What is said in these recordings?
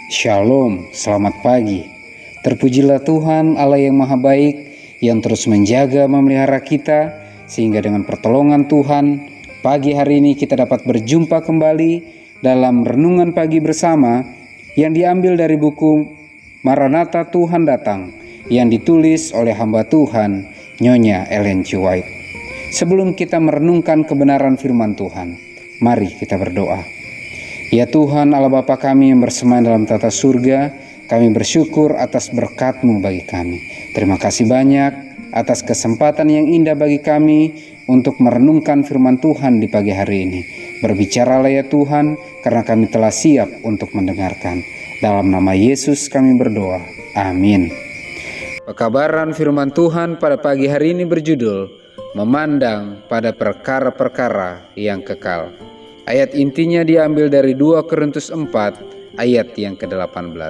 Shalom, selamat pagi. Terpujilah Tuhan Allah yang Maha Baik, yang terus menjaga memelihara kita, sehingga dengan pertolongan Tuhan, pagi hari ini kita dapat berjumpa kembali dalam renungan pagi bersama yang diambil dari buku Maranatha Tuhan Datang, yang ditulis oleh hamba Tuhan, Nyonya Ellen G. White. Sebelum kita merenungkan kebenaran firman Tuhan, mari kita berdoa. Ya Tuhan Allah Bapa kami yang bersemayam dalam tata surga, kami bersyukur atas berkat-Mu bagi kami. Terima kasih banyak atas kesempatan yang indah bagi kami untuk merenungkan firman Tuhan di pagi hari ini. Berbicaralah ya Tuhan, karena kami telah siap untuk mendengarkan. Dalam nama Yesus kami berdoa. Amin. Pekabaran firman Tuhan pada pagi hari ini berjudul Memandang pada perkara-perkara yang kekal. Ayat intinya diambil dari 2 Korintus 4 ayat yang ke-18.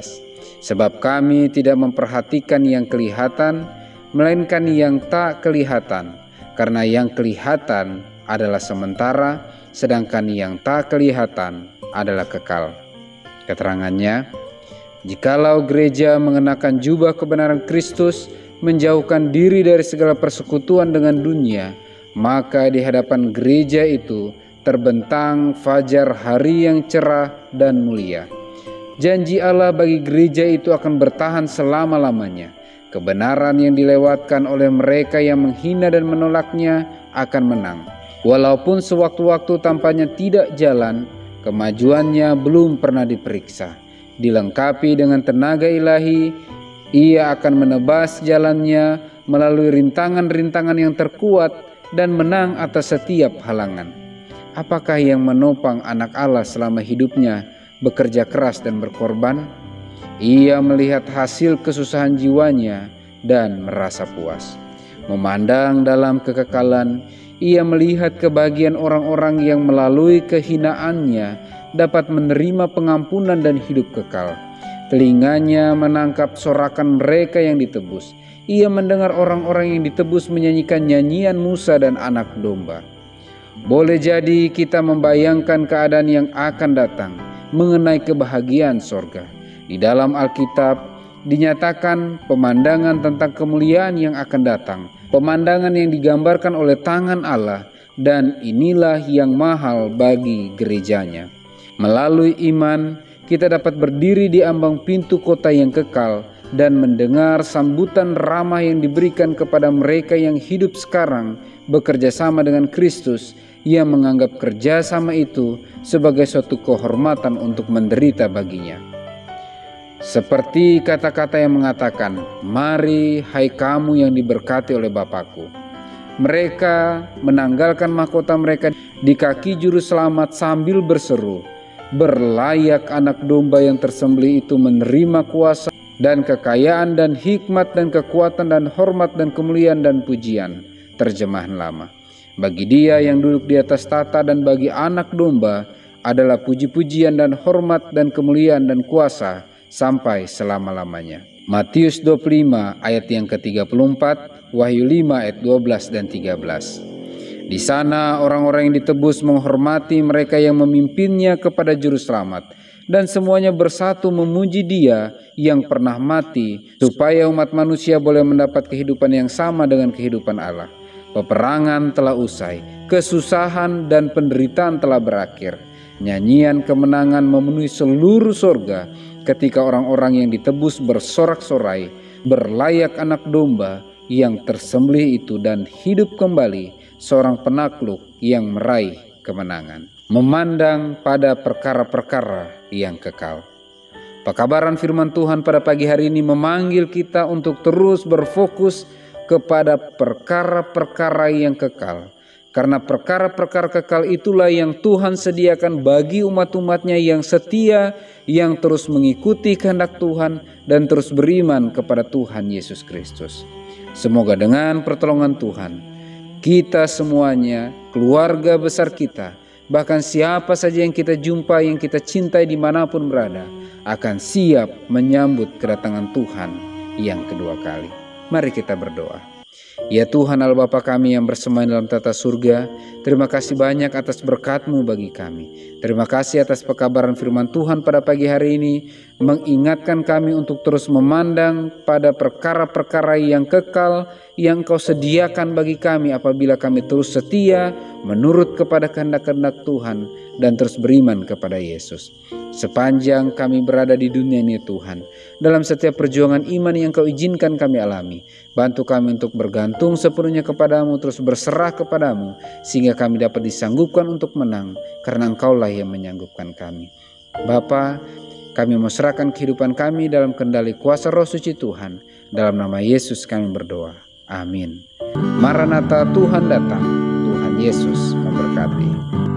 Sebab kami tidak memperhatikan yang kelihatan, melainkan yang tak kelihatan. Karena yang kelihatan adalah sementara, sedangkan yang tak kelihatan adalah kekal. Keterangannya, jikalau gereja mengenakan jubah kebenaran Kristus, menjauhkan diri dari segala persekutuan dengan dunia, maka di hadapan gereja itu terbentang fajar hari yang cerah dan mulia. Janji Allah bagi gereja itu akan bertahan selama-lamanya. Kebenaran yang dilewatkan oleh mereka yang menghina dan menolaknya akan menang. Walaupun sewaktu-waktu tampaknya tidak jalan, kemajuannya belum pernah diperiksa. Dilengkapi dengan tenaga ilahi, ia akan menebas jalannya melalui rintangan-rintangan yang terkuat dan menang atas setiap halangan. Apakah yang menopang anak Allah selama hidupnya bekerja keras dan berkorban? Ia melihat hasil kesusahan jiwanya dan merasa puas. Memandang dalam kekekalan, ia melihat kebahagiaan orang-orang yang melalui kehinaannya dapat menerima pengampunan dan hidup kekal. Telinganya menangkap sorakan mereka yang ditebus. Ia mendengar orang-orang yang ditebus menyanyikan nyanyian Musa dan anak domba. Boleh jadi kita membayangkan keadaan yang akan datang mengenai kebahagiaan sorga. Di dalam Alkitab dinyatakan pemandangan tentang kemuliaan yang akan datang. Pemandangan yang digambarkan oleh tangan Allah, dan inilah yang mahal bagi gerejanya. Melalui iman, kita dapat berdiri di ambang pintu kota yang kekal dan mendengar sambutan ramah yang diberikan kepada mereka yang hidup sekarang bekerja sama dengan Kristus, yang menganggap kerjasama itu sebagai suatu kehormatan untuk menderita baginya. Seperti kata-kata yang mengatakan, "Mari hai kamu yang diberkati oleh Bapakku." Mereka menanggalkan mahkota mereka di kaki juru selamat sambil berseru, "Berlayak anak domba yang tersembelih itu menerima kuasa dan kekayaan dan hikmat dan kekuatan dan hormat dan kemuliaan dan pujian." Terjemahan lama. Bagi Dia yang duduk di atas tahta dan bagi anak domba adalah puji-pujian dan hormat dan kemuliaan dan kuasa sampai selama-lamanya. Matius 25 ayat yang ke-34, Wahyu 5 ayat 12 dan 13. Di sana orang-orang yang ditebus menghormati mereka yang memimpinnya kepada juru selamat, dan semuanya bersatu memuji Dia yang pernah mati, supaya umat manusia boleh mendapat kehidupan yang sama dengan kehidupan Allah. Peperangan telah usai, kesusahan dan penderitaan telah berakhir. Nyanyian kemenangan memenuhi seluruh sorga ketika orang-orang yang ditebus bersorak-sorai, "Berlayak anak domba yang tersembelih itu dan hidup kembali, seorang penakluk yang meraih kemenangan." Memandang pada perkara-perkara yang kekal. Pekabaran firman Tuhan pada pagi hari ini memanggil kita untuk terus berfokus kepada perkara-perkara yang kekal. Karena perkara-perkara kekal itulah yang Tuhan sediakan bagi umat-umatnya yang setia, yang terus mengikuti kehendak Tuhan dan terus beriman kepada Tuhan Yesus Kristus. Semoga dengan pertolongan Tuhan, kita semuanya, keluarga besar kita, bahkan siapa saja yang kita jumpa, yang kita cintai dimanapun berada, akan siap menyambut kedatangan Tuhan yang kedua kali. Mari kita berdoa. Ya Tuhan Allah Bapa kami yang bersemayam dalam tata surga, terima kasih banyak atas berkat-Mu bagi kami. Terima kasih atas pekabaran firman Tuhan pada pagi hari ini, mengingatkan kami untuk terus memandang pada perkara-perkara yang kekal yang Kau sediakan bagi kami apabila kami terus setia menurut kepada kehendak-kehendak Tuhan dan terus beriman kepada Yesus. Sepanjang kami berada di dunia ini Tuhan, dalam setiap perjuangan iman yang Kau izinkan kami alami, bantu kami untuk bergantung sepenuhnya kepadamu, terus berserah kepadamu, sehingga kami dapat disanggupkan untuk menang, karena Engkaulah yang menyanggupkan kami. Bapa, kami mau serahkan kehidupan kami dalam kendali kuasa Roh Suci Tuhan. Dalam nama Yesus kami berdoa. Amin. Maranatha, Tuhan datang. Tuhan Yesus memberkati.